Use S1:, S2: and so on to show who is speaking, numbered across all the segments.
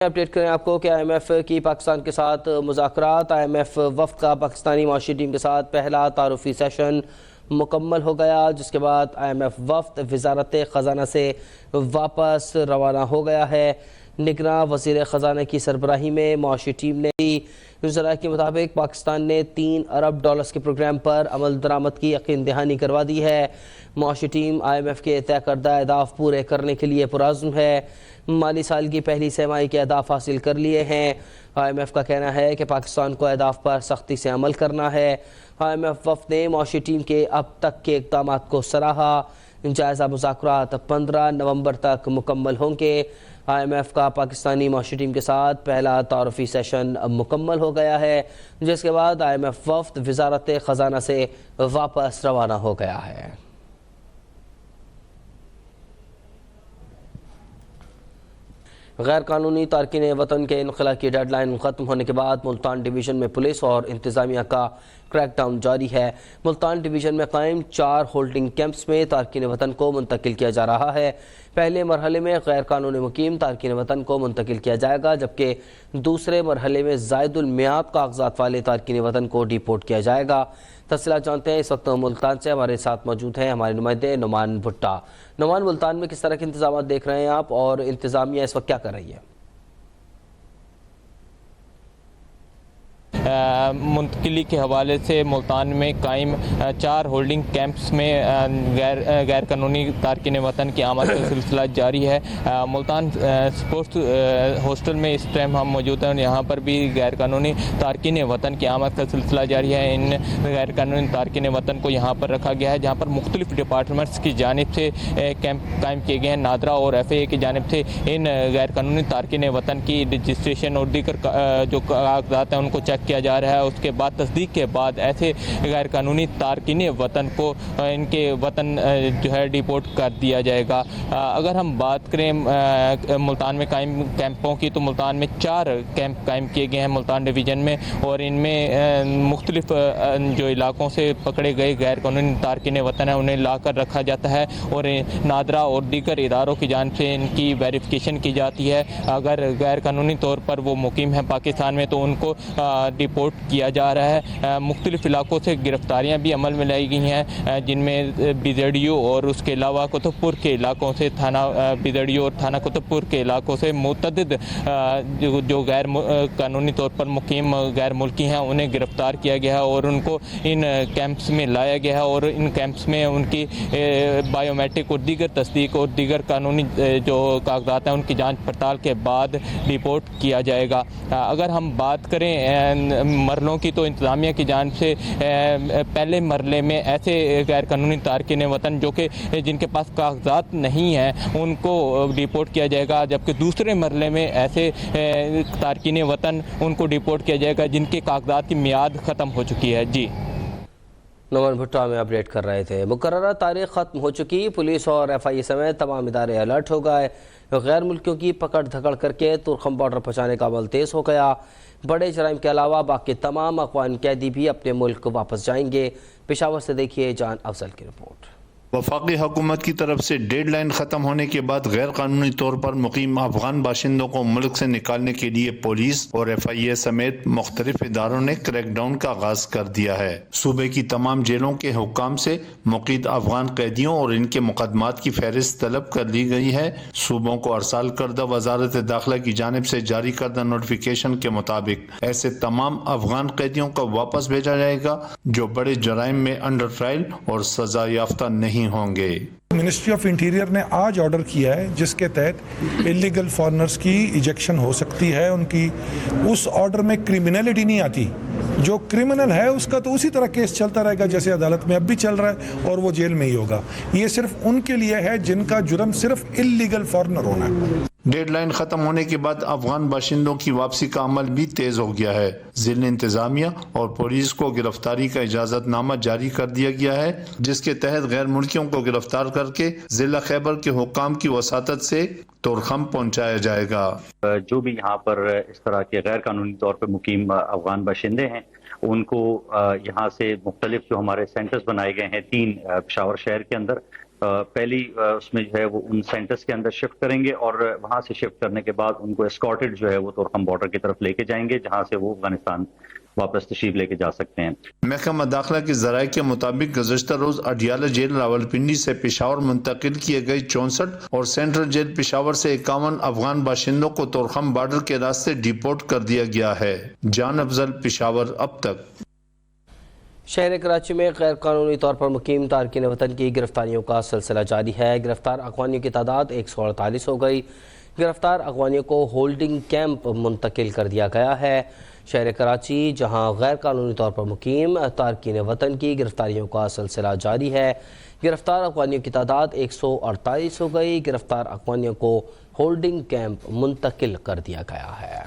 S1: Update کریں آپ کو کہ آئی ایم ایف کی پاکستان کے ساتھ مذاکرات۔ آئی ایم ایف وفد کا پاکستانی معاشی ٹیم کے ساتھ پہلا تعارفی سیشن مکمل ہو گیا، جس کے بعد آئی ایم ایف وفد وزارت خزانہ سے واپس روانہ ہو گیا ہے۔ نگراں وزیر خزانہ کی سربراہی میں معاشی ٹیم نے ذرائع کے مطابق پاکستان نے $3 ارب کے پروگرام پر عمل درآمد کی یقین دہانی کروا دی ہے۔ معاشی ٹیم آئی ایم ایف کے طے کردہ اہداف پورے کرنے کے لیے پرعزم ہے۔ مالی سال کی پہلی سہ کے اہداف حاصل کر لیے ہیں۔ آئی ایم ایف کا کہنا ہے کہ پاکستان کو اہداف پر سختی سے عمل کرنا ہے۔ آئی ایم ایف وفد نے معاشی ٹیم کے اب تک کے اقدامات کو سراہا۔ جائزہ مذاکرات 15 نومبر تک مکمل ہوں گے۔ آئی ایم ایف کا پاکستانی معاشی ٹیم کے ساتھ پہلا تعارفی سیشن مکمل ہو گیا ہے، جس کے بعد آئی ایم ایف وفد وزارت خزانہ سے واپس روانہ ہو گیا ہے۔ غیر قانونی تارکین وطن کے انخلاء کی ڈیڈ لائن ختم ہونے کے بعد ملتان ڈویژن میں پولیس اور انتظامیہ کا کریک ڈاؤن جاری ہے۔ ملتان ڈویژن میں قائم 4 ہولڈنگ کیمپس میں تارکین وطن کو منتقل کیا جا رہا ہے۔ پہلے مرحلے میں غیر قانونی مقیم تارکین وطن کو منتقل کیا جائے گا، جبکہ دوسرے مرحلے میں زائد المیعاد کاغذات والے تارکین وطن کو ڈیپورٹ کیا جائے گا۔ تفصیلات جانتے ہیں، اس وقت ملتان سے ہمارے ساتھ موجود ہیں ہمارے نمائندے نعمان بھٹا۔ نعمان، ملتان میں کس طرح کے انتظامات دیکھ رہے ہیں آپ، اور انتظامیہ اس وقت کیا کر رہی ہے؟
S2: منتقلی کے حوالے سے ملتان میں قائم 4 ہولڈنگ کیمپس میں غیر قانونی تارکین وطن کی آمد کا سلسلہ جاری ہے۔ ملتان سپورٹس ہاسٹل میں اس ٹائم ہم موجود ہیں، یہاں پر بھی غیر قانونی تارکین وطن کی آمد کا سلسلہ جاری ہے۔ ان غیر قانونی تارکین وطن کو یہاں پر رکھا گیا ہے، جہاں پر مختلف ڈپارٹمنٹس کی جانب سے کیمپ قائم کیے گئے ہیں۔ نادرا اور ایف اے کی جانب سے ان غیر قانونی تارکین وطن کی رجسٹریشن اور دیگر جو کاغذات ہیں ان کو چیک کیا جا رہا ہے۔ اس کے بعد تصدیق کے بعد ایسے غیر قانونی تارکین وطن کو ان کے وطن جو ہے ڈیپورٹ کر دیا جائے گا۔ اگر ہم بات کریں ملتان میں قائم کیمپوں کی، تو ملتان میں 4 کیمپ قائم کیے گئے ہیں ملتان ڈویژن میں، اور ان میں مختلف جو علاقوں سے پکڑے گئے غیر قانونی تارکین وطن ہیں انہیں لا کر رکھا جاتا ہے، اور نادرا اور دیگر اداروں کی جانب سے ان کی ویریفیکیشن کی جاتی ہے۔ اگر غیر قانونی طور پر وہ مقیم ہیں پاکستان میں تو ان کو ڈیپورٹ کیا جا رہا ہے۔ مختلف علاقوں سے گرفتاریاں بھی عمل میں لائی گئی ہیں، جن میں بیزڑیو اور اس کے علاوہ قطب پور کے علاقوں سے تھانہ بیزڑیو اور تھانہ قطب پور کے علاقوں سے متعدد جو غیر قانونی طور پر مقیم غیر ملکی ہیں انہیں گرفتار کیا گیا ہے، اور ان کو ان کیمپس میں لایا گیا ہے، اور ان کیمپس میں ان کی بائیو میٹرک اور دیگر تصدیق اور دیگر قانونی جو کاغذات ہیں ان کی جانچ پڑتال کے بعد ڈیپورٹ کیا جائے گا۔ اگر ہم بات کریں مرحلوں کی، تو انتظامیہ کی جانب سے پہلے مرحلے میں ایسے غیر قانونی تارکین وطن جو کہ جن کے پاس کاغذات نہیں ہیں ان کو ڈیپورٹ کیا جائے گا، جبکہ دوسرے مرحلے میں ایسے تارکین وطن ان کو ڈیپورٹ کیا جائے گا جن کے کاغذات کی میعاد ختم ہو چکی ہے۔ جی
S1: نعمان بھٹا میں اپڈیٹ کر رہے تھے۔ مقررہ تاریخ ختم ہو چکی، پولیس اور ایف آئی اے سمیت تمام ادارے الرٹ ہو گئے۔ غیر ملکیوں کی پکڑ دھکڑ کر کے ترخم بارڈر پہنچانے کا عمل تیز ہو گیا۔ بڑے جرائم کے علاوہ باقی تمام افغان قیدی بھی اپنے ملک واپس جائیں گے۔ پشاور سے دیکھیے جان افضل کی رپورٹ۔
S3: وفاقی حکومت کی طرف سے ڈیڈ لائن ختم ہونے کے بعد غیر قانونی طور پر مقیم افغان باشندوں کو ملک سے نکالنے کے لیے پولیس اور ایف آئی اے سمیت مختلف اداروں نے کریک ڈاؤن کا آغاز کر دیا ہے۔ صوبے کی تمام جیلوں کے حکام سے مقید افغان قیدیوں اور ان کے مقدمات کی فہرست طلب کر لی گئی ہے۔ صوبوں کو ارسال کردہ وزارت داخلہ کی جانب سے جاری کردہ نوٹیفیکیشن کے مطابق ایسے تمام افغان قیدیوں کو واپس بھیجا جائے گا جو بڑے جرائم میں انڈر ٹرائل اور سزا یافتہ نہیں ہوں گے۔
S4: منسٹری آف انٹیریئر نے آج آرڈر کیا ہے جس کے تحت انلیگل فارنرز کی ایجیکشن ہو سکتی ہے۔ ان کی اس آرڈر میں کرمینلٹی نہیں آتی، جو کرمنل ہے اس کا تو اسی طرح کیس چلتا رہے گا جیسے عدالت میں اب بھی چل رہا ہے، اور وہ جیل میں ہی ہوگا۔ یہ صرف ان کے لیے ہے جن کا جرم صرف انلیگل فارنر ہونا ہے۔
S3: ڈیڈ لائن ختم ہونے کے بعد افغان باشندوں کی واپسی کا عمل بھی تیز ہو گیا ہے۔ ضلع انتظامیہ اور پولیس کو گرفتاری کا اجازت نامہ جاری کر دیا گیا ہے، جس کے تحت غیر ملکیوں کو گرفتار کر کے ضلع خیبر کے حکام کی وساطت سے تورخم پہنچایا جائے گا۔
S5: جو بھی یہاں پر اس طرح کے غیر قانونی طور پر مقیم افغان باشندے ہیں ان کو یہاں سے مختلف جو ہمارے سینٹرز بنائے گئے ہیں 3 پشاور شہر کے اندر، پہلی اس میں جو ہے وہ ان سینٹرز کے اندر شفٹ کریں گے اور وہاں سے شفٹ کرنے کے بعد ان کو اسکارٹڈ جو ہے وہ طورخم بارڈر کی طرف لے کے جائیں گے جہاں سے وہ افغانستان واپس تشریف لے کے جا سکتے ہیں۔
S3: محکمہ داخلہ کے ذرائع کے مطابق گزشتہ روز اڈیالہ جیل راولپنڈی سے پشاور منتقل کیے گئے 64 اور سینٹرل جیل پشاور سے 51 افغان باشندوں کو طورخم بارڈر کے راستے ڈیپورٹ کر دیا گیا ہے۔ جان افضل، پشاور اب تک۔
S1: شہر کراچی میں غیر قانونی طور پر مقیم تارکین وطن کی گرفتاریوں کا سلسلہ جاری ہے۔ گرفتار اغوانیوں کی تعداد 148 ہو گئی۔ گرفتار اغوانیوں کو ہولڈنگ کیمپ منتقل کر دیا گیا ہے۔ شہر کراچی جہاں غیر قانونی طور پر مقیم تارکین وطن کی گرفتاریوں کا سلسلہ جاری ہے۔ گرفتار اغوانیوں کی تعداد 148 ہو گئی۔ گرفتار اغوانیوں کو ہولڈنگ کیمپ منتقل کر دیا گیا ہے۔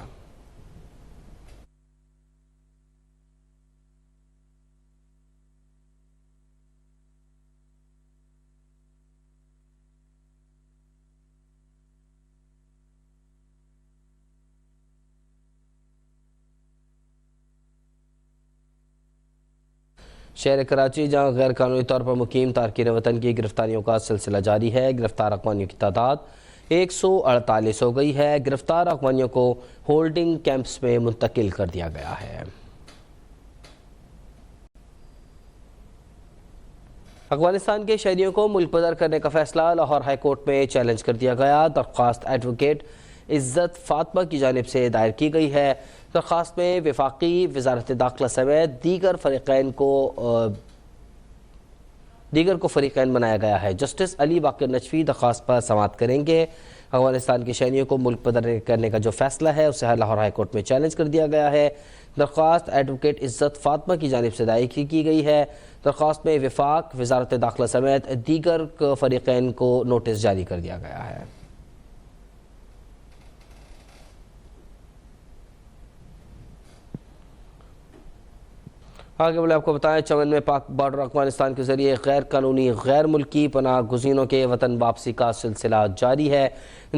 S1: شہر کراچی جہاں غیر قانونی طور پر مقیم تارکین وطن کی گرفتاریوں کا سلسلہ جاری ہے۔ گرفتار اغوانیوں کی تعداد 148 ہو گئی ہے۔ گرفتار اغوانیوں کو ہولڈنگ کیمپس میں منتقل کر دیا گیا ہے۔ افغانستان کے شہریوں کو ملک بدر کرنے کا فیصلہ لاہور ہائی کورٹ میں چیلنج کر دیا گیا۔ درخواست ایڈوکیٹ عزت فاطمہ کی جانب سے دائر کی گئی ہے۔ درخواست میں وفاقی وزارت داخلہ سمیت دیگر کو فریقین بنایا گیا ہے۔ جسٹس علی باقر نجفی درخواست پر سماعت کریں گے۔ افغانستان کے شہریوں کو ملک بدر کرنے کا جو فیصلہ ہے اسے لاہور ہائی کورٹ میں چیلنج کر دیا گیا ہے۔ درخواست ایڈوکیٹ عزت فاطمہ کی جانب سے دائر کی گئی ہے۔ درخواست میں وفاق وزارت داخلہ سمیت دیگر فریقین کو نوٹس جاری کر دیا گیا ہے۔ آگے بڑھے آپ کو بتائیں، چمن میں پاک بارڈر افغانستان کے ذریعے غیر قانونی غیر ملکی پناہ گزینوں کے وطن واپسی کا سلسلہ جاری ہے۔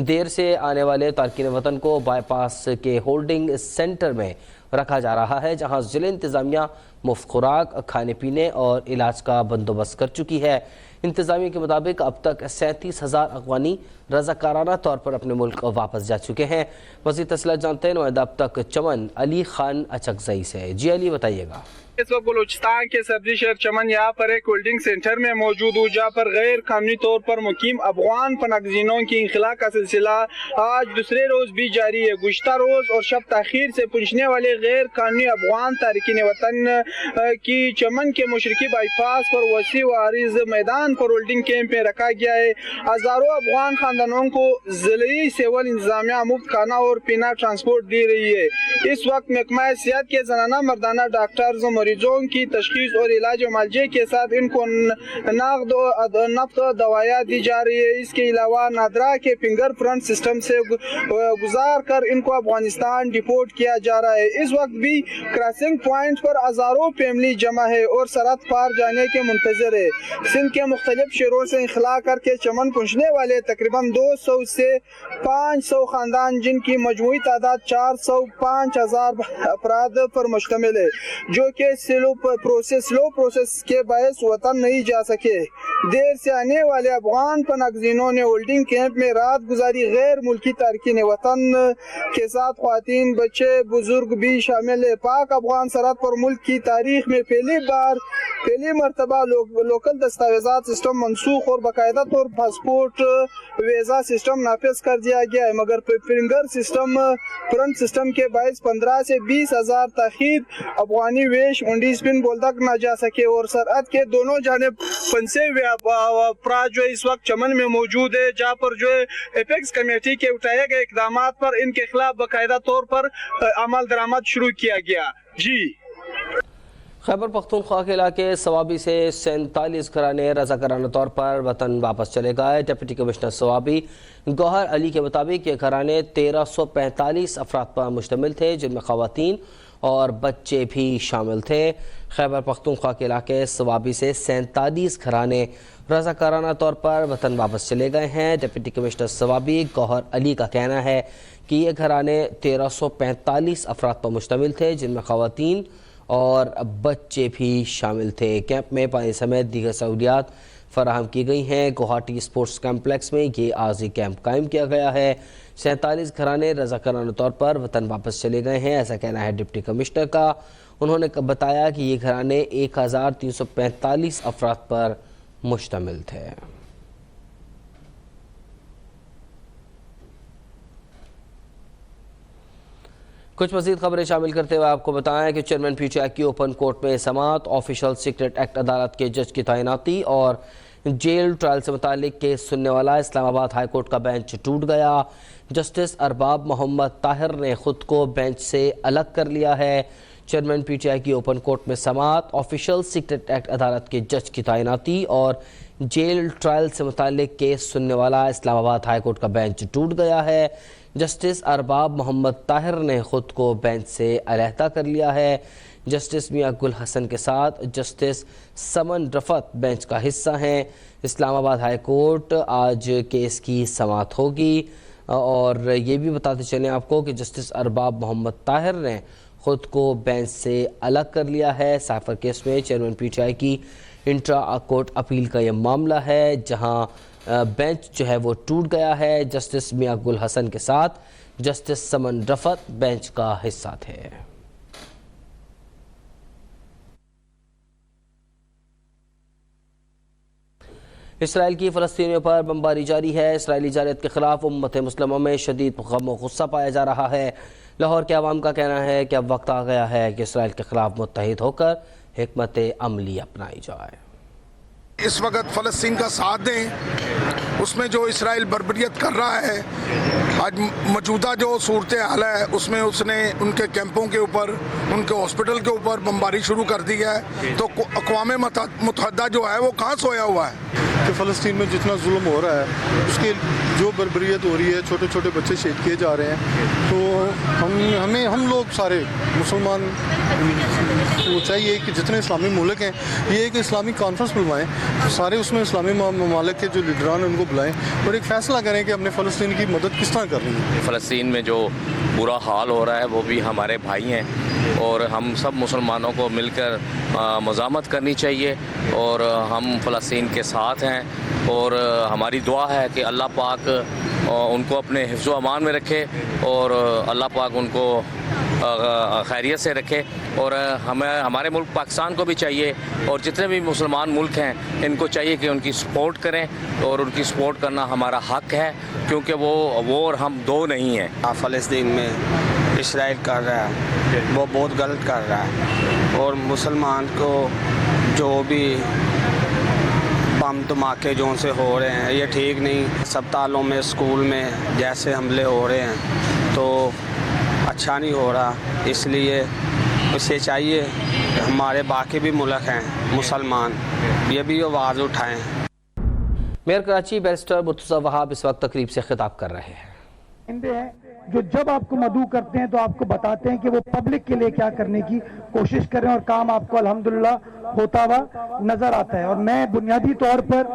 S1: دیر سے آنے والے تارکین وطن کو بائی پاس کے ہولڈنگ سینٹر میں رکھا جا رہا ہے، جہاں ضلع انتظامیہ مفت خوراک، کھانے پینے اور علاج کا بندوبست کر چکی ہے۔ انتظامیہ کے مطابق اب تک 37,000 افغانی رضاکارانہ طور پر اپنے ملک واپس جا چکے ہیں۔ مزید تفصیلات جانتے ہیں نمائندہ اب تک چمن علی خان اچکزئی سے۔ جی علی بتائیے گا۔
S6: اس وقت بلوچستان کے سبزی شہر چمن یہاں پر ایک ہولڈنگ سینٹر میں موجود ہوں، جہاں پر غیر قانونی طور پر مقیم افغان پناہ گزینوں کی انخلاء کا سلسلہ آج دوسرے روز بھی جاری ہے۔ گزشتہ روز اور شب تاخیر سے پہنچنے والے غیر قانونی افغان تارکین وطن کی چمن کے مشرقی بائی پاس پر وسیع و عریض میدان پر ہولڈنگ کیمپ میں رکھا گیا ہے۔ ہزاروں افغان خاندانوں کو ضلعی سول انتظامیہ مفت کھانا اور پینا ٹرانسپورٹ دی رہی ہے۔ اس وقت محکمہ صحت کے زنانہ مردانہ ڈاکٹرز مریضوں کی تشخیص اور علاج و معالجے کے ساتھ ان کو نقد دوائیاں دی جا رہی ہے۔ اس کے علاوہ نادرا کے فنگر پرنٹ سسٹم سے گزار کر ان کو افغانستان ڈیپورٹ کیا جا رہا ہے۔ اس وقت بھی کراسنگ پوائنٹ پر ہزاروں فیملی جمع ہے اور سرحد پار جانے کے منتظر ہے۔ سندھ کے مختلف شہروں سے انخلاء کر کے چمن پہنچنے والے تقریباً 200 سے 500 خاندان، جن کی مجموعی تعداد 405,000 افراد پر مشتمل ہے، جو کہ سلو پروسیس کے باعث وطن نہیں جا سکے۔ دیر سے آنے والے افغان پناہ گزینوں نے ہولڈنگ کیمپ میں رات گزاری۔ غیر ملکی تارکین وطن کے ساتھ خواتین، بچے، بزرگ بھی شامل ہے۔ پاک افغان سرحد پر ملک کی تاریخ میں پہلی مرتبہ لوکل دستاویزات سسٹم منسوخ اور باقاعدہ طور پاسپورٹ ویزا سسٹم نافذ کر دیا گیا ہے، مگر فنگر پرنٹ سسٹم کے باعث 15 سے 20,000 تاخیر افغانی ویش منڈی سپن بولدک نہ جا سکے اور سرحد کے دونوں جانب پھنسے ہوئے افراد جو اس وقت چمن میں موجود ہے، جہاں پر جو ایپیکس کمیٹی کے اٹھائے گئے اقدامات پر ان کے خلاف باقاعدہ طور پر عمل درآمد شروع کیا گیا۔ جی
S1: خیبر پختونخوا کے علاقے سوابی سے 47 گھرانے رضاکارانہ طور پر وطن واپس چلے گئے۔ ڈپٹی کمشنر سوابی گوہر علی کے مطابق یہ گھرانے 1345 افراد پر مشتمل تھے، جن میں خواتین اور بچے بھی شامل تھے۔ خیبر پختونخوا کے علاقے سوابی سے 47 گھرانے رضاکارانہ طور پر وطن واپس چلے گئے ہیں۔ ڈپٹی کمشنر سوابی گوہر علی کا کہنا ہے کہ یہ گھرانے 1345 افراد پر مشتمل تھے، جن میں خواتین اور بچے بھی شامل تھے۔ کیمپ میں پانی سمیت دیگر سہولیات فراہم کی گئی ہیں۔ گوہاٹی اسپورٹس کمپلیکس میں یہ عارضی کیمپ قائم کیا گیا ہے۔ 47 گھرانے رضاکارانہ طور پر وطن واپس چلے گئے ہیں، ایسا کہنا ہے ڈپٹی کمشنر کا۔ انہوں نے بتایا کہ یہ گھرانے 1345 افراد پر مشتمل تھے۔ کچھ مزید خبریں شامل کرتے ہوئے آپ کو بتائیں کہ چیئرمین پی ٹی آئی کی اوپن کورٹ میں سماعت، آفیشل سیکرٹ ایکٹ عدالت کے جج کی تعیناتی اور جیل ٹرائل سے متعلق کیس سننے والا اسلام آباد ہائی کورٹ کا بینچ ٹوٹ گیا۔ جسٹس ارباب محمد طاہر نے خود کو بینچ سے الگ کر لیا ہے۔ چیئرمین پی ٹی آئی کی اوپن کورٹ میں سماعت، آفیشل سیکرٹ ایکٹ عدالت کے جج کی تعیناتی اور جیل ٹرائل سے متعلق کیس سننے والا اسلام آباد ہائی کورٹ کا بینچ ٹوٹ گیا ہے۔ جسٹس ارباب محمد طاہر نے خود کو بینچ سے علیحدہ کر لیا ہے۔ جسٹس میاں گل حسن کے ساتھ جسٹس سمن رفعت بینچ کا حصہ ہیں۔ اسلام آباد ہائی کورٹ آج کیس کی سماعت ہوگی، اور یہ بھی بتاتے چلیں آپ کو کہ جسٹس ارباب محمد طاہر نے خود کو بینچ سے الگ کر لیا ہے۔ سائفر کیس میں چیئرمین پی ٹی آئی کی انٹرا کورٹ اپیل کا یہ معاملہ ہے، جہاں بینچ جو ہے وہ ٹوٹ گیا ہے۔ جسٹس میاں گل حسن کے ساتھ جسٹس سمن رفعت بینچ کا حصہ تھے۔ اسرائیل کی فلسطینیوں پر بمباری جاری ہے۔ اسرائیلی جارحیت کے خلاف امت مسلمہ میں شدید غم و غصہ پایا جا رہا ہے۔ لاہور کے عوام کا کہنا ہے کہ اب وقت آ گیا ہے کہ اسرائیل کے خلاف متحد ہو کر حکمت عملی اپنائی جائے۔
S7: اس وقت فلسطین کا ساتھ دیں، اس میں جو اسرائیل بربریت کر رہا ہے، آج موجودہ جو صورتحال ہے اس میں اس نے ان کے کیمپوں کے اوپر، ان کے ہاسپٹل کے اوپر بمباری شروع کر دی ہے، تو اقوام متحدہ جو ہے وہ کہاں سویا ہوا ہے
S8: کہ فلسطین میں جتنا ظلم ہو رہا ہے، اس کی جو بربریت ہو رہی ہے، چھوٹے چھوٹے بچے شہید کیے جا رہے ہیں، تو ہم لوگ سارے مسلمان کو چاہیے کہ جتنے اسلامی ملک ہیں یہ ایک اسلامی کانفرنس بلوائیں، سارے اس میں اسلامی ممالک کے جو لیڈران ہیں ان کو بلائیں اور ایک فیصلہ کریں کہ ہم نے فلسطین کی مدد کس طرح کرنی ہے۔
S9: فلسطین میں جو برا حال ہو رہا ہے وہ بھی ہمارے بھائی ہیں، اور ہم سب مسلمانوں کو مل کر مزاحمت کرنی چاہیے، اور ہم فلسطین کے ساتھ ہیں، اور ہماری دعا ہے کہ اللہ پاک ان کو اپنے حفظ و امان میں رکھے، اور اللہ پاک ان کو خیریت سے رکھے، اور ہمارے ملک پاکستان کو بھی چاہیے، اور جتنے بھی مسلمان ملک ہیں ان کو چاہیے کہ ان کی سپورٹ کریں، اور ان کی سپورٹ کرنا ہمارا حق ہے، کیونکہ وہ اور ہم دو نہیں ہیں۔
S10: فلسطین میں اسرائیل کر رہا ہے وہ بہت غلط کر رہا ہے، اور مسلمان کو جو بھی بم دھماکے جو سے ہو رہے ہیں یہ ٹھیک نہیں۔ اسپتالوں میں، اسکول میں جیسے حملے ہو رہے ہیں تو اچھا نہیں ہو رہا، اس لیے اسے چاہیے کہ ہمارے باقی بھی ملک ہیں مسلمان یہ بھی آواز اٹھائیں۔
S1: میئر کراچی بیرسٹر مرتضی وہاب اس وقت تقریب سے خطاب کر رہے ہیں۔
S11: جو جب آپ کو مدعو کرتے ہیں تو آپ کو بتاتے ہیں کہ وہ پبلک کے لیے کیا کرنے کی کوشش کریں، اور کام آپ کو الحمدللہ ہوتا ہوا نظر آتا ہے۔ اور میں بنیادی طور پر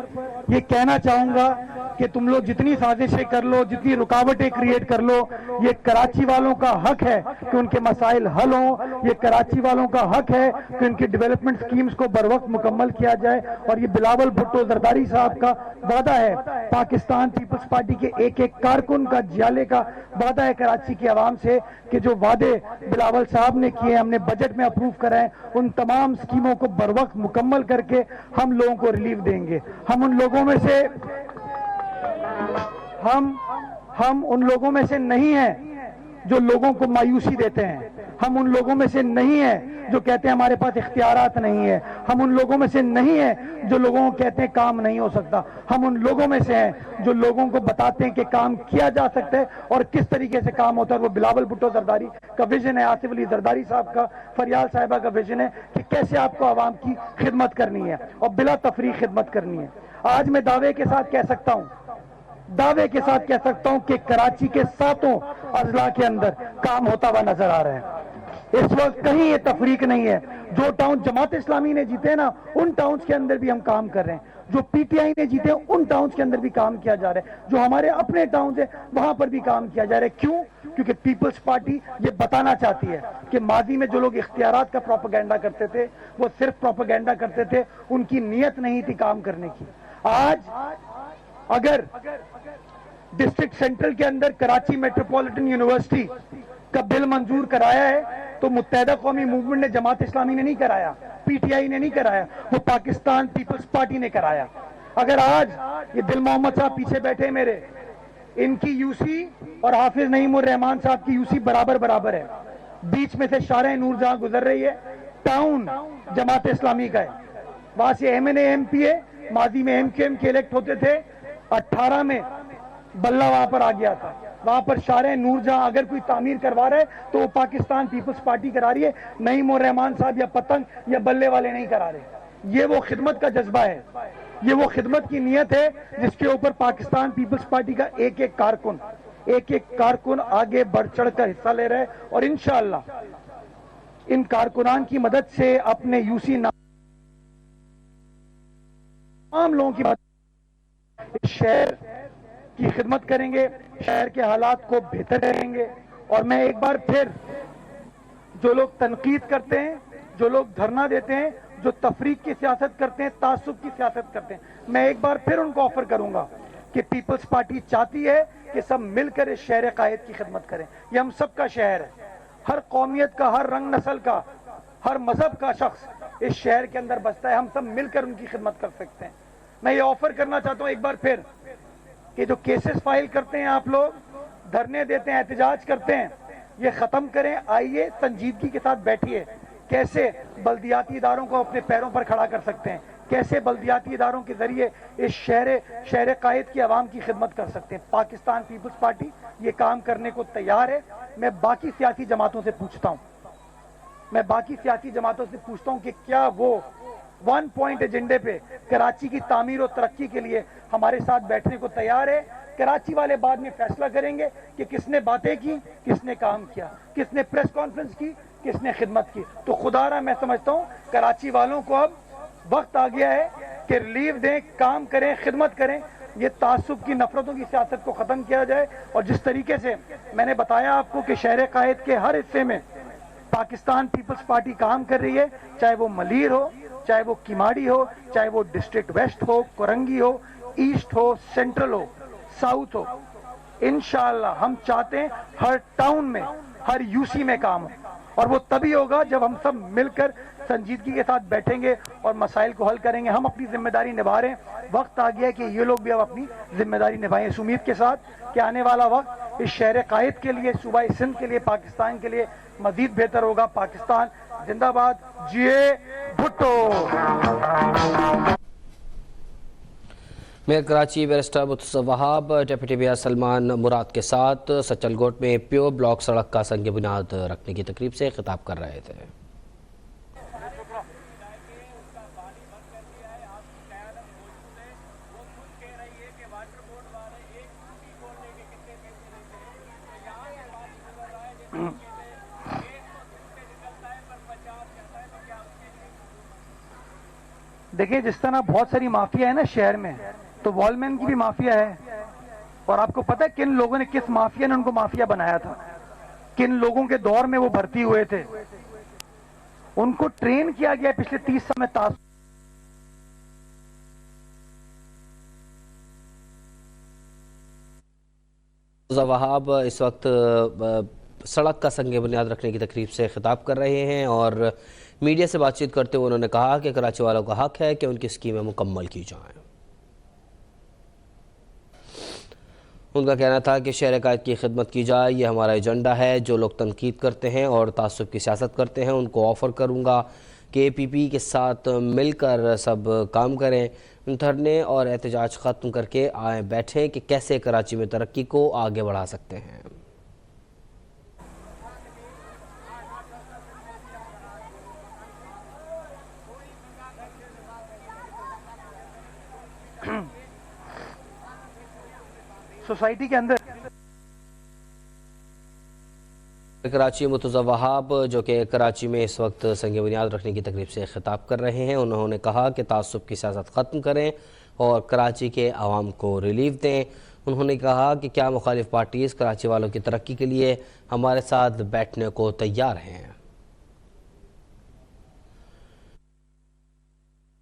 S11: یہ کہنا چاہوں گا کہ تم لوگ جتنی سازشیں کر لو، جتنی رکاوٹیں کریٹ کر لو، یہ کراچی والوں کا حق ہے کہ ان کے مسائل حل ہوں، یہ کراچی والوں کا حق ہے کہ ان کی ڈیولپمنٹ سکیمز کو بروقت مکمل کیا جائے، اور یہ بلاول بھٹو زرداری صاحب کا وعدہ ہے، پاکستان پیپلز پارٹی کے ایک ایک کارکن کا، جیالے کا وعدہ ہے کراچی کے عوام سے کہ جو وعدے بلاول صاحب نے کیے ہم نے بجٹ میں اپروو کرائے، ان تمام سکیموں کو بروقت مکمل کر کے ہم لوگوں کو ریلیف دیں گے۔ ہم ان لوگوں میں سے ہم ان لوگوں میں سے نہیں ہیں جو لوگوں کو مایوسی دیتے ہیں، ہم ان لوگوں میں سے نہیں ہیں جو کہتے ہیں ہمارے پاس اختیارات نہیں ہیں، ہم ان لوگوں میں سے نہیں ہیں جو لوگوں کو کہتے ہیں کام نہیں ہو سکتا، ہم ان لوگوں میں سے ہیں جو لوگوں کو بتاتے ہیں کہ کام کیا جا سکتا ہے اور کس طریقے سے کام ہوتا ہے۔ وہ بلاول بھٹو زرداری کا ویژن ہے، آصف علی زرداری صاحب کا، فریال صاحبہ کا ویژن ہے کہ کیسے آپ کو عوام کی خدمت کرنی ہے اور بلا تفریق خدمت کرنی ہے۔ آج میں دعوے کے ساتھ کہہ سکتا ہوں کہ کراچی کے 7 اضلاع کے اندر کام ہوتا ہوا نظر آ رہا ہے۔ اس وقت کہیں یہ تفریق نہیں ہے، جو ٹاؤن جماعت اسلامی نے جیتے نا ان ٹاؤنز کے اندر بھی ہم کام کر رہے ہیں، جو پی ٹی آئی نے جیتے ہیں ان ٹاؤنز کے اندر بھی کام کیا جا رہا ہے، جو ہمارے اپنے ٹاؤنز ہیں وہاں پر بھی کام کیا جا رہا ہے۔ کیوں؟ کیونکہ پیپلز پارٹی یہ بتانا چاہتی ہے کہ ماضی میں جو لوگ اختیارات کا پروپیگنڈا کرتے تھے وہ صرف پروپیگنڈا کرتے تھے، ان کی نیت نہیں تھی کام کرنے کی۔ آج اگر ڈسٹرکٹ سینٹرل کے اندر کراچی میٹروپولیٹن یونیورسٹی کا بل منظور کرایا ہے تو متحدہ قومی موومنٹ نے، جماعت اسلامی نے نہیں کرایا، پی ٹی آئی نے نہیں کرایا، وہ پاکستان پیپلز پارٹی نے کرایا۔ اگر آج یہ دل محمد صاحب پیچھے بیٹھے میرے، ان کی یو سی اور حافظ نعیم الرحمان صاحب کی یو سی برابر ہے، بیچ میں سے شارع نور جہاں گزر رہی ہے، ٹاؤن جماعت اسلامی کا ہے، وہاں سے M N A M P ہے، ماضی میں ایم کیو ایم کے الیکٹ ہوتے تھے، 18 میں بلہ وہاں پر آ گیا تھا، وہاں پر شارع نور جہاں اگر کوئی تعمیر کروا رہا ہے تو وہ پاکستان پیپلز پارٹی کرا رہی ہے، نعیم الرحمان صاحب یا پتنگ یا بلے والے نہیں کرا رہے۔ یہ وہ خدمت کا جذبہ ہے، یہ وہ خدمت کی نیت ہے جس کے اوپر پاکستان پیپلز پارٹی کا ایک ایک کارکن آگے بڑھ چڑھ کر حصہ لے رہا ہے، اور انشاءاللہ ان کارکنان کی مدد سے اپنے یو سی تمام لوگوں کی مدد اس شہر کی خدمت کریں گے، شہر کے حالات کو بہتر کریں گے۔ اور میں ایک بار پھر جو لوگ تنقید کرتے ہیں، جو لوگ دھرنا دیتے ہیں، جو تفریق کی سیاست کرتے ہیں، تعصب کی سیاست کرتے ہیں، میں ایک بار پھر ان کو آفر کروں گا کہ پیپلز پارٹی چاہتی ہے کہ سب مل کر اس شہر قائد کی خدمت کریں۔ یہ ہم سب کا شہر ہے، ہر قومیت کا، ہر رنگ نسل کا، ہر مذہب کا شخص اس شہر کے اندر بستا ہے، ہم سب مل کر ان کی خدمت کر سکتے ہیں۔ میں یہ آفر کرنا چاہتا ہوں ایک بار پھر کہ جو کیسز فائل کرتے ہیں آپ لوگ، دھرنے دیتے ہیں، احتجاج کرتے ہیں، یہ ختم کریں۔ آئیے سنجیدگی کے ساتھ بیٹھیے، کیسے بلدیاتی اداروں کو اپنے پیروں پر کھڑا کر سکتے ہیں، کیسے بلدیاتی اداروں کے ذریعے اس شہر قائد کی عوام کی خدمت کر سکتے ہیں۔ پاکستان پیپلز پارٹی یہ کام کرنے کو تیار ہے۔ میں باقی سیاسی جماعتوں سے پوچھتا ہوں کہ کیا وہ 1 پوائنٹ ایجنڈے پہ کراچی کی تعمیر و ترقی کے لیے ہمارے ساتھ بیٹھنے کو تیار ہے۔ کراچی والے بعد میں فیصلہ کریں گے کہ کس نے باتیں کی، کس نے کام کیا، کس نے پریس کانفرنس کی، کس نے خدمت کی۔ تو خدا را میں سمجھتا ہوں کراچی والوں کو اب وقت آ گیا ہے کہ ریلیف دیں، کام کریں، خدمت کریں، یہ تعصب کی، نفرتوں کی سیاست کو ختم کیا جائے۔ اور جس طریقے سے میں نے بتایا آپ کو کہ شہر قائد کے ہر حصے میں پاکستان پیپلز پارٹی کام کر رہی ہے، چاہے وہ ملیر ہو، چاہے وہ کیماڑی ہو، چاہے وہ ڈسٹرکٹ ویسٹ ہو، کورنگی ہو، ایسٹ ہو، سینٹرل ہو، ساؤتھ ہو، انشاءاللہ ہم چاہتے ہیں ہر ٹاؤن میں، ہر یو سی میں کام ہو، اور وہ تبھی ہوگا جب ہم سب مل کر سنجیدگی کے ساتھ بیٹھیں گے اور مسائل کو حل کریں گے۔ ہم اپنی ذمہ داری نبھا رہے ہیں، وقت آ گیا ہے کہ یہ لوگ بھی اب اپنی ذمہ داری نبھائیں، اس امید کے ساتھ کہ آنے والا وقت اس شہر قائد کے لیے، صوبہ سندھ کے لیے، پاکستان کے لیے مزید بہتر ہوگا۔ پاکستان زندہ باد، جیے بھٹو۔
S1: میئر کراچی بیرسٹر متوسط وہاب ڈپٹی میئر سلمان مراد کے ساتھ سچل گوٹ میں پیو بلاک سڑک کا سنگ بنیاد رکھنے کی تقریب سے خطاب کر رہے تھے۔
S11: دیکھیں جس طرح بہت ساری مافیا ہے نا شہر میں، تو وال مین کی بھی مافیا ہے، اور آپ کو پتہ ہے کن لوگوں نے، کس مافیا نے ان کو مافیا بنایا تھا، کن لوگوں کے دور میں وہ بھرتی ہوئے تھے، ان کو ٹرین کیا گیا پچھلے 30 سال میں۔
S1: وہاب اس وقت سڑک کا سنگ بنیاد رکھنے کی تقریب سے خطاب کر رہے ہیں، اور میڈیا سے بات چیت کرتے ہوئے انہوں نے کہا کہ کراچی والوں کا حق ہے کہ ان کی اسکیمیں مکمل کی جائیں۔ ان کا کہنا تھا کہ شہر قائد کی خدمت کی جائے، یہ ہمارا ایجنڈا ہے۔ جو لوگ تنقید کرتے ہیں اور تعصب کی سیاست کرتے ہیں ان کو آفر کروں گا کہ پی پی کے ساتھ مل کر سب کام کریں، دھرنے اور احتجاج ختم کر کے آئیں بیٹھیں کہ کیسے کراچی میں ترقی کو آگے بڑھا سکتے ہیں۔
S11: سوسائٹی کے اندر
S1: کراچی متوسط وہاب جو کہ کراچی میں اس وقت سنگ بنیاد رکھنے کی تقریب سے خطاب کر رہے ہیں، انہوں نے کہا کہ تعصب کی سیاست ختم کریں اور کراچی کے عوام کو ریلیف دیں۔ انہوں نے کہا کہ کیا مخالف پارٹیز کراچی والوں کی ترقی کے لیے ہمارے ساتھ بیٹھنے کو تیار ہیں۔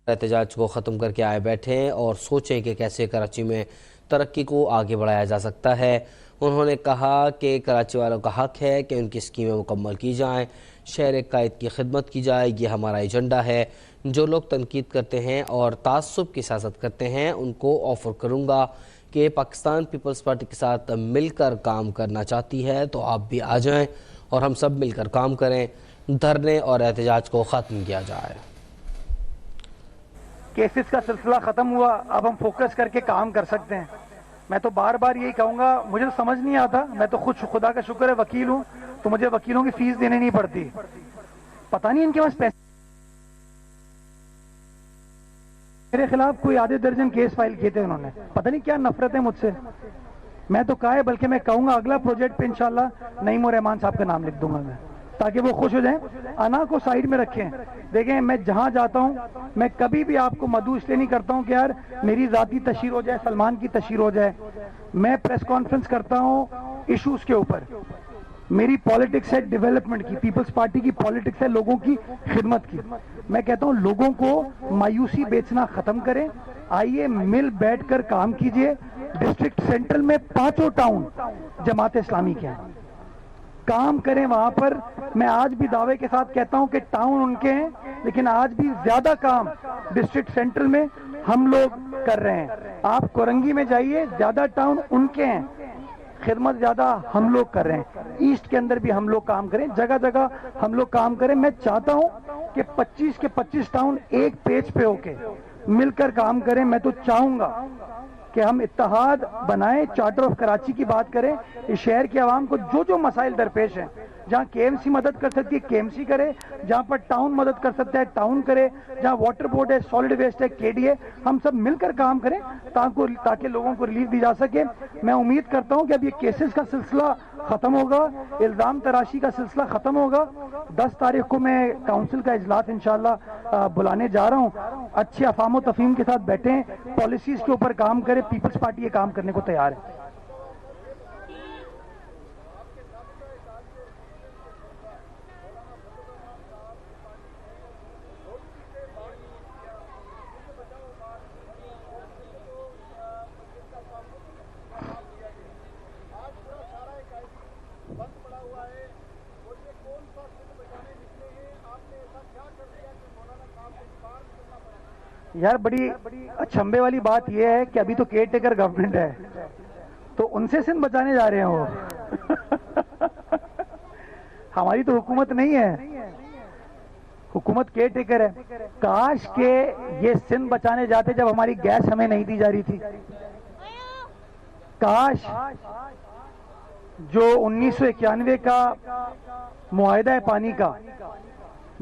S1: احتجاج کو ختم کر کے آئے بیٹھیں اور سوچیں کہ کیسے کراچی میں ترقی کو آگے بڑھایا جا سکتا ہے۔ انہوں نے کہا کہ کراچی والوں کا حق ہے کہ ان کی اسکیمیں مکمل کی جائیں، شہر قائد کی خدمت کی جائے، یہ ہمارا ایجنڈا ہے۔ جو لوگ تنقید کرتے ہیں اور تعصب کی سیاست کرتے ہیں ان کو آفر کروں گا کہ پاکستان پیپلز پارٹی کے ساتھ مل کر کام کرنا چاہتی ہے تو آپ بھی آ جائیں اور ہم سب مل کر کام کریں، دھرنے اور احتجاج کو ختم کیا جائے۔
S11: کیسز کا سلسلہ ختم ہوا، اب ہم فوکس کر کے کام کر سکتے ہیں۔ میں تو بار بار یہی کہوں گا، مجھے تو سمجھ نہیں آتا، میں تو خود خدا کا شکر ہے وکیل ہوں تو مجھے وکیلوں کی فیس دینے نہیں پڑتی، پتہ نہیں ان کے پاس پیسے، میرے خلاف کوئی آدھے درجن کیس فائل کیے تھے انہوں نے، پتہ نہیں کیا نفرت ہے مجھ سے۔ میں تو کہا ہے، بلکہ میں کہوں گا اگلا پروجیکٹ پہ انشاءاللہ نعیم الرحمان صاحب کا نام لکھ دوں گا میں، تاکہ وہ خوش ہو جائیں، انا کو سائیڈ میں رکھیں۔ دیکھیں میں جہاں جاتا ہوں میں کبھی بھی آپ کو مدعو اس لیے نہیں کرتا ہوں کہ یار میری ذاتی تشہیر ہو جائے، سلمان کی تشہیر ہو جائے۔ میں پریس کانفرنس کرتا ہوں ایشوز کے اوپر، میری پالیٹکس ہے ڈیولپمنٹ کی، پیپلز پارٹی کی پالیٹکس ہے لوگوں کی خدمت کی۔ میں کہتا ہوں لوگوں کو مایوسی بیچنا ختم کریں، آئیے مل بیٹھ کر کام کیجئے۔ ڈسٹرکٹ سینٹرل میں 5 ٹاؤن جماعت اسلامی کے ہیں، کام کریں وہاں پر۔ میں آج بھی دعوے کے ساتھ کہتا ہوں کہ ٹاؤن ان کے ہیں، لیکن آج بھی زیادہ کام ڈسٹرکٹ سینٹرل میں ہم لوگ کر رہے ہیں۔ آپ کورنگی میں جائیے، زیادہ ٹاؤن ان کے ہیں، خدمت زیادہ ہم لوگ کر رہے ہیں۔ ایسٹ کے اندر بھی ہم لوگ کام کریں، جگہ جگہ ہم لوگ کام کریں۔ میں چاہتا ہوں کہ 25 کے 25 ٹاؤن ایک پیج پہ ہو کے مل کر کام کریں۔ میں تو چاہوں گا کہ ہم اتحاد بنائیں، چارٹر آف کراچی کی بات کریں، اس شہر کے عوام کو جو جو مسائل درپیش ہیں، جہاں کے ایم سی مدد کر سکتی ہے کے ایم سی کرے، جہاں پر ٹاؤن مدد کر سکتا ہے ٹاؤن کرے، جہاں واٹر بورڈ ہے، سالڈ ویسٹ ہے، کے ڈی ہے، ہم سب مل کر کام کریں تاکہ لوگوں کو ریلیف دی جا سکے۔ میں امید کرتا ہوں کہ اب یہ کیسز کا سلسلہ ختم ہوگا، الزام تراشی کا سلسلہ ختم ہوگا۔ 10 تاریخ کو میں کونسل کا اجلاس انشاءاللہ بلانے جا رہا ہوں، اچھے افہام و تفہیم کے ساتھ بیٹھیں، پالیسیز کے اوپر کام کریں۔ پیپلز پارٹی یہ کام کرنے کو تیار ہے۔ یار بڑی اچھمبے والی بات یہ ہے کہ ابھی تو کیئر ٹیکر گورنمنٹ ہے تو ان سے سندھ بچانے جا رہے ہیں وہ ہماری تو حکومت نہیں ہے، حکومت کیئر ٹیکر ہے۔ کاش کہ یہ سندھ بچانے جاتے جب ہماری گیس ہمیں نہیں دی جا رہی تھی، کاش جو 1991 کا معاہدہ ہے پانی کا،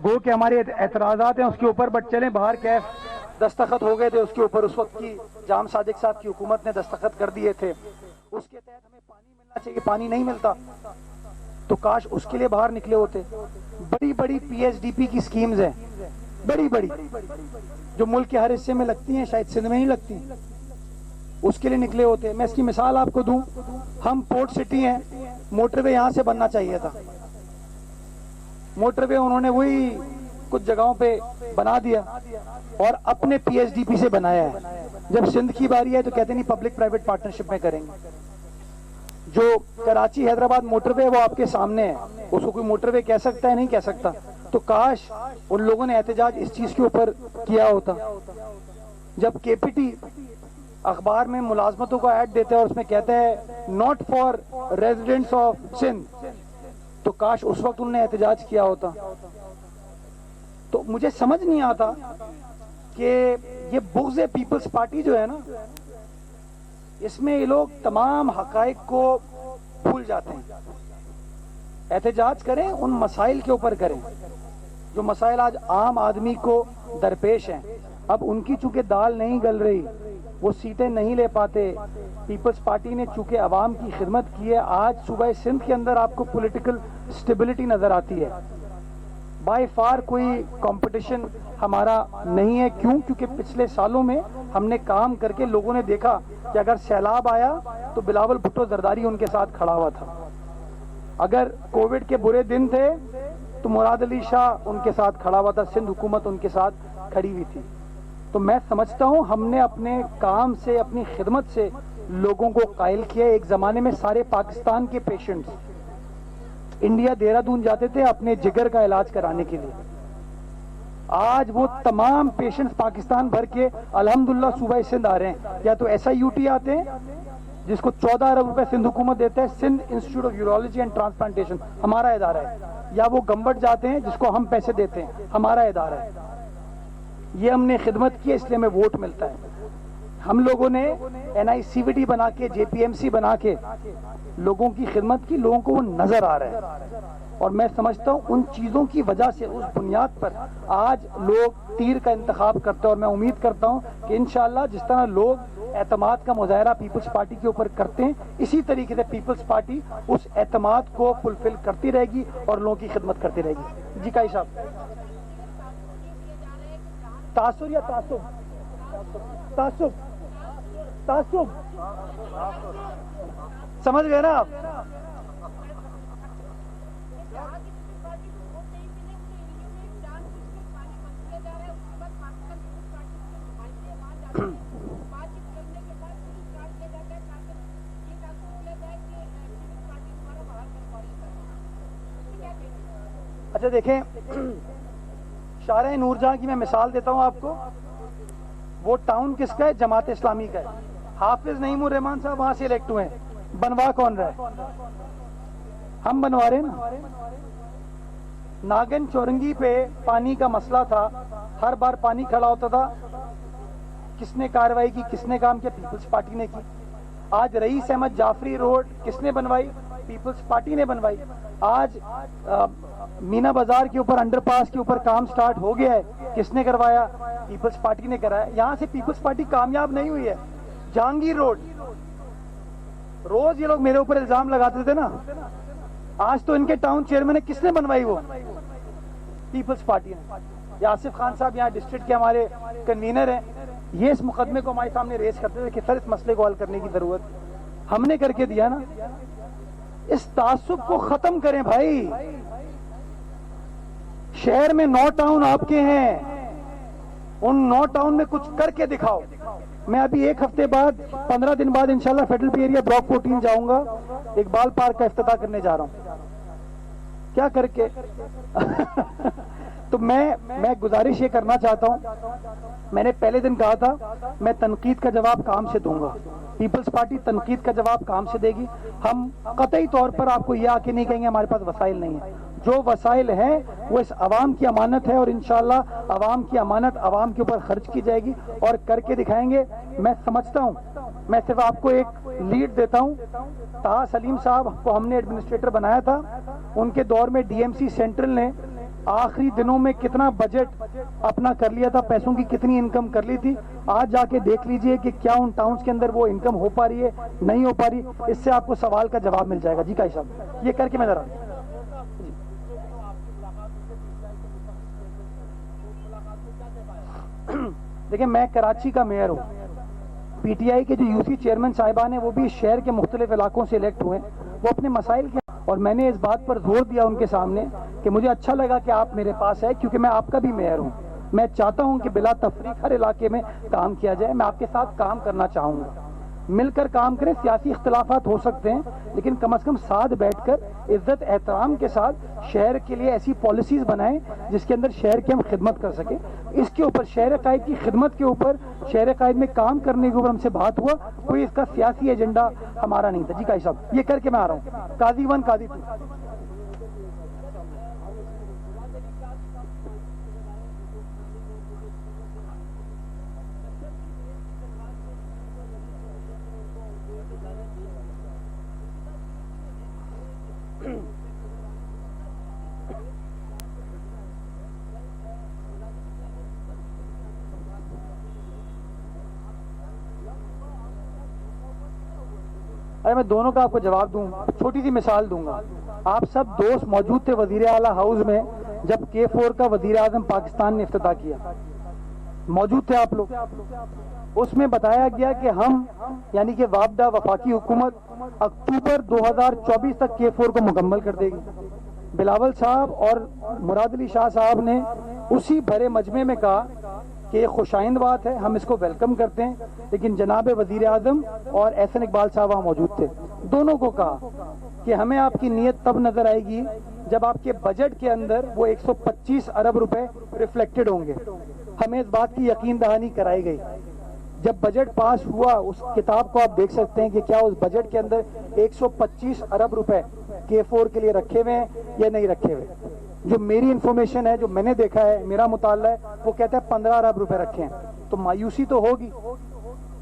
S11: گو کہ ہمارے اعتراضات ہیں اس کے اوپر، بٹ چلیں باہر کیف دستخط ہو گئے تھے اس کے اوپر، اس وقت کی جام صادق صاحب کی حکومت نے دستخط کر دیے تھے، اس کے تحت ہمیں پانی ملنا چاہیے، پانی نہیں ملتا، تو کاش اس کے لیے باہر نکلے ہوتے۔ بڑی بڑی پی ایچ ڈی پی کی سکیمز ہیں، بڑی بڑی، جو ملک کے ہر حصے میں لگتی ہیں، شاید سندھ میں نہیں لگتی، اس کے لیے نکلے ہوتے۔ میں اس کی مثال آپ کو دوں، ہم پورٹ سٹی ہیں، موٹر وے یہاں سے بننا چاہیے تھا، موٹر وے انہوں نے وہی کچھ جگہوں پہ بنا دیا اور اپنے پی ایچ ڈی پی سے بنایا ہے۔ جب سندھ کی باری ہے تو کہتے نہیں پبلک پرائیویٹ پارٹنرشپ میں کریں گے۔ جو کراچی حیدرآباد موٹر وے وہ آپ کے سامنے ہے، اس کو کوئی موٹر وے کہہ سکتا ہے؟ نہیں کہہ سکتا۔ تو کاش ان لوگوں نے احتجاج اس چیز کے اوپر کیا ہوتا۔ جب کے پی ٹی اخبار میں ملازمتوں کا ایڈ دیتا ہے اور اس میں کہتا ہے not for residents of Sindh, تو کاش اس وقت انہوں نے احتجاج کیا ہوتا۔ تو مجھے سمجھ نہیں آتا کہ یہ بغض پیپلز پارٹی جو ہے نا، اس میں یہ لوگ تمام حقائق کو بھول جاتے ہیں۔ احتجاج کریں، ان مسائل کے اوپر کریں جو مسائل آج عام آدمی کو درپیش ہیں۔ اب ان کی چونکہ دال نہیں گل رہی، وہ سیٹیں نہیں لے پاتے، پیپلز پارٹی نے چونکہ عوام کی خدمت کی ہے، آج صوبہ سندھ کے اندر آپ کو پولیٹیکل سٹیبلٹی نظر آتی ہے۔ بائی فار کوئی کمپٹیشن ہمارا نہیں ہے۔ کیوں؟ کیونکہ پچھلے سالوں میں ہم نے کام کر کے لوگوں نے دیکھا کہ اگر سیلاب آیا تو بلاول بھٹو زرداری ان کے ساتھ کھڑا ہوا تھا، اگر کووڈ کے برے دن تھے تو مراد علی شاہ ان کے ساتھ کھڑا ہوا تھا، سندھ حکومت ان کے ساتھ کھڑی ہوئی تھی۔ تو میں سمجھتا ہوں ہم نے اپنے کام سے, اپنی خدمت سے لوگوں کو قائل کیا. ایک زمانے میں سارے پاکستان کے پیشنٹس انڈیا دہرادون جاتے تھے اپنے جگر کا علاج کرانے کے لیے. آج وہ تمام پیشنٹس پاکستان بھر کے الحمدللہ صوبہ سندھ آ رہے ہیں. یا تو ایس آئی یو ٹی آتے ہیں جس کو 14 ارب روپے سندھ حکومت دیتا ہے, Sindh institute of urology and transplantation ہمارا ادارہ ہے, یا وہ گمبٹ جاتے ہیں جس کو ہم پیسے دیتے ہیں, ہمارا ادارہ ہے. یہ ہم نے خدمت کی, اس لیے ہمیں ووٹ ملتا ہے. ہم لوگوں نے این آئی سی وی ڈی بنا کے, جے پی ایم سی بنا کے لوگوں کی خدمت کی, لوگوں کو وہ نظر آ رہا ہے. اور میں سمجھتا ہوں ان چیزوں کی وجہ سے, اس بنیاد پر آج لوگ تیر کا انتخاب کرتے ہیں. اور میں امید کرتا ہوں کہ انشاءاللہ جس طرح لوگ اعتماد کا مظاہرہ پیپلز پارٹی کے اوپر کرتے ہیں, اسی طریقے سے پیپلز پارٹی اس اعتماد کو فلفل کرتی رہے گی اور لوگوں کی خدمت کرتی رہے گی. جی قاضی صاحب, تعصب یا تعصب سمجھ گئے نا آپ؟ اچھا دیکھیں, شارع نور جہاں کی میں مثال دیتا ہوں آپ کو. وہ ٹاؤن کس کا ہے؟ جماعت اسلامی کا ہے. حافظ نعیم الرحمان صاحب وہاں سے الیکٹ ہوئے ہیں, بنوا کون رہا ہے؟ ہم بنوا رہے ہیں نا. ناگن چورنگی پہ پانی کا مسئلہ تھا, ہر بار پانی کھڑا ہوتا تھا. کس نے کارروائی کی, کس نے کام کیا؟ پیپلز پارٹی نے کی. آج رئیس احمد جعفری روڈ کس نے بنوائی؟ پیپلز پارٹی نے بنوائی. آج مینا بازار کے اوپر انڈر پاس کے اوپر کام سٹارٹ ہو گیا ہے, کس نے کروایا؟ پیپلز پارٹی نے کرایا. یہاں سے پیپلز پارٹی کامیاب نہیں ہوئی ہے. جہانگیر روڈ, روز یہ لوگ میرے اوپر الزام لگاتے تھے نا, آج تو ان کے ٹاؤن چیئرمین ہے, کس نے بنوائی؟ وہ پیپلز پارٹی نے. یاسف خان صاحب یہاں ڈسٹرکٹ کے ہمارے کنوینر ہیں, یہ اس مقدمے کو ہمارے سامنے ریز کرتے تھے کہ سر اس مسئلے کو حل کرنے کی ضرورت, ہم نے کر کے دیا نا. اس تعصب کو ختم کریں بھائی. شہر میں 9 ٹاؤن آپ کے ہیں, ان 9 ٹاؤن میں کچھ کر کے دکھاؤ. میں ابھی 1 ہفتے بعد 15 دن بعد انشاءاللہ فیڈرل پی ایریا بلاک 14 جاؤں گا, اقبال پارک کا افتتاح کرنے جا رہا ہوں. کیا کر کے تو میں گزارش یہ کرنا چاہتا ہوں, میں نے پہلے دن کہا تھا میں تنقید کا جواب کام سے دوں گا. پیپلز پارٹی تنقید کا جواب کام سے دے گی. ہم قطعی طور پر آپ کو یہ آ کے نہیں کہیں گے ہمارے پاس وسائل نہیں ہیں. جو وسائل ہیں وہ اس عوام کی امانت ہے, اور انشاءاللہ عوام کی امانت عوام کے اوپر خرچ کی جائے گی اور کر کے دکھائیں گے. میں سمجھتا ہوں, میں صرف آپ کو ایک لیڈ دیتا ہوں. طاہا سلیم صاحب کو ہم نے ایڈمنسٹریٹر بنایا تھا, ان کے دور میں ڈی ایم سی سینٹرل نے آخری دنوں میں کتنا بجٹ اپنا کر لیا تھا, پیسوں کی کتنی انکم کر لی تھی. آج جا کے دیکھ لیجئے کہ کیا ان ٹاؤنز کے اندر وہ انکم ہو پا رہی ہے, نہیں ہو پا رہی. اس سے آپ کو سوال کا جواب مل جائے گا. جی قاضی صاحب, یہ کر کے میں ذرا دیکھیں, میں کراچی کا میئر ہوں. پی ٹی آئی کے جو یو سی چیئرمین صاحبان ہیں وہ بھی شہر کے مختلف علاقوں سے الیکٹ ہوئے, وہ اپنے مسائل کے, اور میں نے اس بات پر زور دیا ان کے سامنے کہ مجھے اچھا لگا کہ آپ میرے پاس ہے, کیونکہ میں آپ کا بھی میئر ہوں. میں چاہتا ہوں کہ بلا تفریق ہر علاقے میں کام کیا جائے. میں آپ کے ساتھ کام کرنا چاہوں گا, مل کر کام کریں. سیاسی اختلافات ہو سکتے ہیں لیکن کم از کم ساتھ بیٹھ کر عزت احترام کے ساتھ شہر کے لیے ایسی پالیسیز بنائیں جس کے اندر شہر کی ہم خدمت کر سکیں. اس کے اوپر شہر قائد کی خدمت کے اوپر, شہر قائد میں کام کرنے کے اوپر ہم سے بات ہوا, کوئی اس کا سیاسی ایجنڈا ہمارا نہیں تھا. جی قاضی صاحب, یہ کر کے میں آ رہا ہوں. قاضی 1 قاضی 2. ارے میں دونوں کا آپ کو جواب دوں, چھوٹی سی مثال دوں گا. آپ سب دوست موجود تھے وزیر اعلیٰ ہاؤس میں جب K4 کا وزیر اعظم پاکستان نے افتتاح کیا, موجود تھے آپ لوگ. اس میں بتایا گیا کہ ہم یعنی کہ وابدہ وفاقی حکومت اکتوبر 2024 تک K4 کو مکمل کر دے گی. بلاول صاحب اور مراد علی شاہ صاحب نے اسی بھرے مجمع میں کہا کہ کہ یہ خوشائند بات ہے, ہم اس کو ویلکم کرتے ہیں. لیکن جناب وزیر اعظم اور احسن اقبال صاحب وہاں موجود تھے, دونوں کو کہا کہ ہمیں آپ کی نیت تب نظر آئے گی جب آپ کے بجٹ کے اندر وہ 125 ارب روپے ریفلیکٹڈ ہوں گے. ہمیں اس بات کی یقین دہانی کرائی گئی. جب بجٹ پاس ہوا, اس کتاب کو آپ دیکھ سکتے ہیں کہ کیا اس بجٹ کے اندر 125 ارب روپے K4 کے لیے رکھے ہوئے ہیں یا نہیں رکھے ہوئے. جو میری انفارمیشن ہے, جو میں نے دیکھا ہے, میرا مطالعہ ہے, وہ کہتا ہے 15 ارب روپے رکھے ہیں. تو مایوسی تو ہوگی.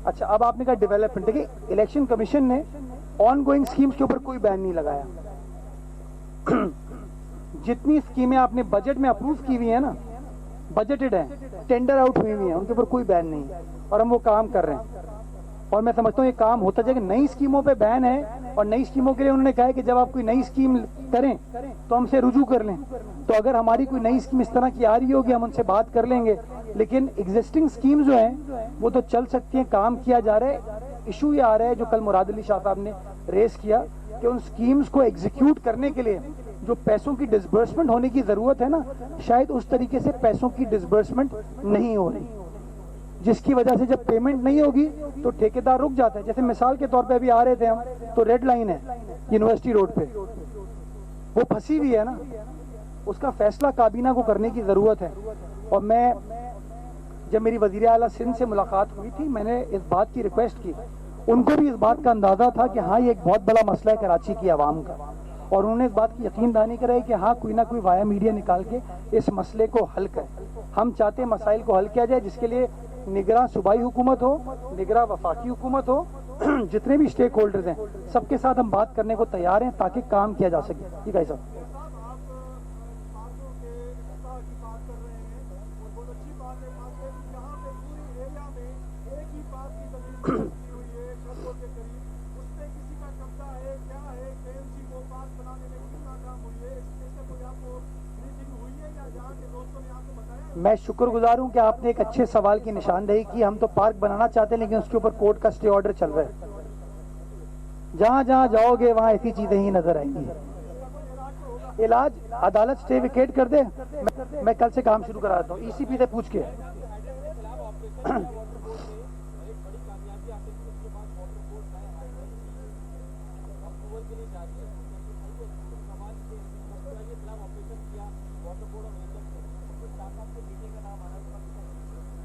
S11: اچھا, اب آپ نے کہا ڈیولپمنٹ. دیکھیے, الیکشن کمیشن نے آن گوئنگ اسکیمز کے اوپر کوئی بین نہیں لگایا. جتنی اسکیمیں آپ نے بجٹ میں اپروو کی ہوئی ہیں نا, بجٹڈ ہیں, ٹینڈر آؤٹ ہوئی ہوئی ہیں, ان کے اوپر کوئی بین نہیں ہے, اور ہم وہ کام کر رہے ہیں. اور میں سمجھتا ہوں یہ کام ہوتا جائے گا. نئی اسکیموں پہ بین ہے, اور نئی اسکیموں کے لیے انہوں نے کہا ہے کہ جب آپ کوئی نئی اسکیم کریں تو ہم سے رجوع کر لیں. تو اگر ہماری کوئی نئی اسکیم اس طرح کی آ رہی ہوگی, ہم ان سے بات کر لیں گے. لیکن ایگزسٹنگ اسکیم جو ہیں وہ تو چل سکتی ہیں, کام کیا جا رہا ہے. ایشو یہ آ رہا ہے جو کل مراد علی شاہ صاحب نے ریز کیا, کہ ان اسکیمز کو ایگزیکیوٹ کرنے کے لیے جو پیسوں کی ڈسبرسمنٹ ہونے کی ضرورت ہے نا, شاید اس طریقے سے پیسوں کی ڈسبرسمنٹ نہیں ہو رہی, جس کی وجہ سے جب پیمنٹ نہیں ہوگی تو ٹھیکیدار رک جاتا ہے. جیسے مثال کے طور پہ ابھی آ رہے تھے ہم, تو ریڈ لائن ہے یونیورسٹی روڈ پہ, وہ پھنسی ہوئی ہے نا. اس کا فیصلہ کابینہ کو کرنے کی ضرورت ہے. اور میں جب میری وزیر اعلیٰ سندھ سے ملاقات ہوئی تھی, میں نے اس بات کی ریکویسٹ کی. ان کو بھی اس بات کا اندازہ تھا کہ ہاں یہ ایک بہت بڑا مسئلہ ہے کراچی کی عوام کا, اور انہوں نے اس بات کی یقین دہانی کرائی کہ ہاں کوئی نہ کوئی وایا میڈیا نکال کے اس مسئلے کو حل کرے. ہم چاہتے ہیں مسائل کو حل کیا جائے, جس کے لیے نگراں صوبائی حکومت ہو, نگراں وفاقی حکومت ہو, جتنے بھی اسٹیک ہولڈرز ہیں سب کے ساتھ ہم بات کرنے کو تیار ہیں تاکہ کام کیا جا سکے. ٹھیک ہے صاحب. میں شکر گزار ہوں کہ آپ نے ایک اچھے سوال کی نشاندہی کی. ہم تو پارک بنانا چاہتے ہیں, لیکن اس کے اوپر کورٹ کا اسٹے آرڈر چل رہا ہے. جہاں جہاں جاؤ گے وہاں ایسی چیزیں ہی نظر آئیں گی. علاج عدالت اسٹے ویکیٹ کر دے, میں کل سے کام شروع کرا دیتا ہوں, ای سی پی سے پوچھ کے.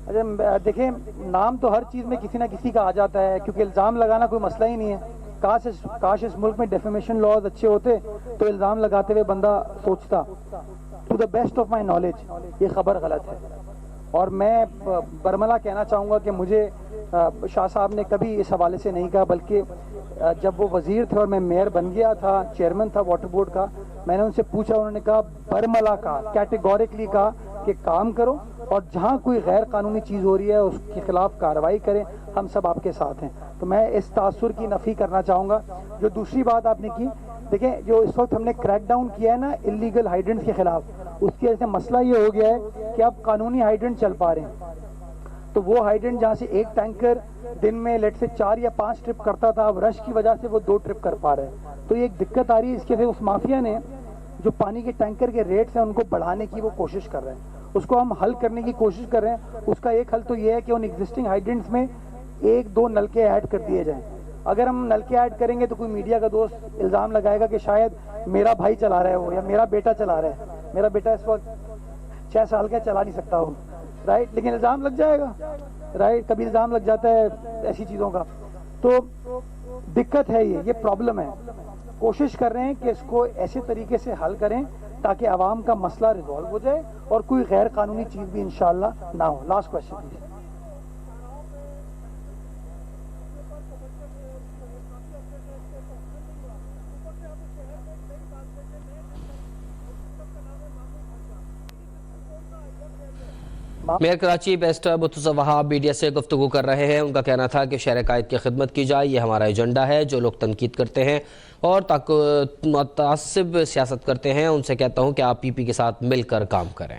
S11: اچھا دیکھیں, نام تو ہر چیز میں کسی نہ کسی کا آ جاتا ہے, کیونکہ الزام لگانا کوئی مسئلہ ہی نہیں ہے. کاش اس ملک میں ڈیفیمیشن لاز اچھے ہوتے تو الزام لگاتے ہوئے بندہ سوچتا. To the best of my knowledge یہ خبر غلط ہے. اور میں برملا کہنا چاہوں گا کہ مجھے شاہ صاحب نے کبھی اس حوالے سے نہیں کہا, بلکہ جب وہ وزیر تھے اور میں میئر بن گیا تھا, چیئرمین تھا واٹر بورڈ کا, میں نے ان سے پوچھا, انہوں نے کہا برملا کا کیٹیگوریکلی کہا کہ کام کرو, اور جہاں کوئی غیر قانونی چیز ہو رہی ہے اس کے خلاف کارروائی کریں, ہم سب آپ کے ساتھ ہیں. تو میں اس تاثر کی نفی کرنا چاہوں گا. جو دوسری بات آپ نے کی, دیکھیں جو اس وقت ہم نے کریک ڈاؤن کیا ہے نا انلیگل ہائیڈرنٹس کے خلاف, اس کی وجہ سے مسئلہ یہ ہو گیا ہے کہ اب قانونی ہائیڈرنٹ چل پا رہے ہیں. تو وہ ہائیڈرنٹ جہاں سے ایک ٹینکر دن میں لیٹ سے 4 یا 5 ٹرپ کرتا تھا, اب رش کی وجہ سے وہ 2 ٹرپ کر پا رہے ہیں. تو یہ ایک دقت آ رہی ہے. اس کے لیے اس مافیا نے جو پانی کے ٹینکر کے ریٹس ہیں ان کو بڑھانے کی وہ کوشش کر رہے ہیں, اس کو ہم حل کرنے کی کوشش کر رہے ہیں. اس کا ایک حل تو یہ ہے کہ ان ایگزسٹنگ ہائیڈرنٹس میں 1-2 نلکے ایڈ کر دیے جائیں. اگر ہم نلکے ایڈ کریں گے تو کوئی میڈیا کا دوست الزام لگائے گا کہ شاید میرا بھائی چلا رہا ہے وہ, یا میرا بیٹا چلا رہا ہے. میرا بیٹا اس وقت 6 سال کا, چلا نہیں سکتا وہ, رائٹ, لیکن الزام لگ جائے گا, رائٹ. کبھی الزام لگ جاتا ہے ایسی چیزوں کا. تو دقت ہے, یہ پرابلم ہے. کوشش کر رہے ہیں کہ اس کو ایسے طریقے سے حل کریں تاکہ عوام کا مسئلہ ریزالو ہو جائے اور کوئی غیر قانونی چیز بھی انشاءاللہ نہ ہو. Last question please.
S1: Mayor Karachi barrister Murtaza Wahab media سے گفتگو کر رہے ہیں. ان کا کہنا تھا کہ شہر قائد کی خدمت کی جائے, یہ ہمارا ایجنڈا ہے. جو لوگ تنقید کرتے ہیں اور متعصب سیاست کرتے ہیں, ان سے کہتا ہوں کہ آپ پی پی کے ساتھ مل کر کام کریں.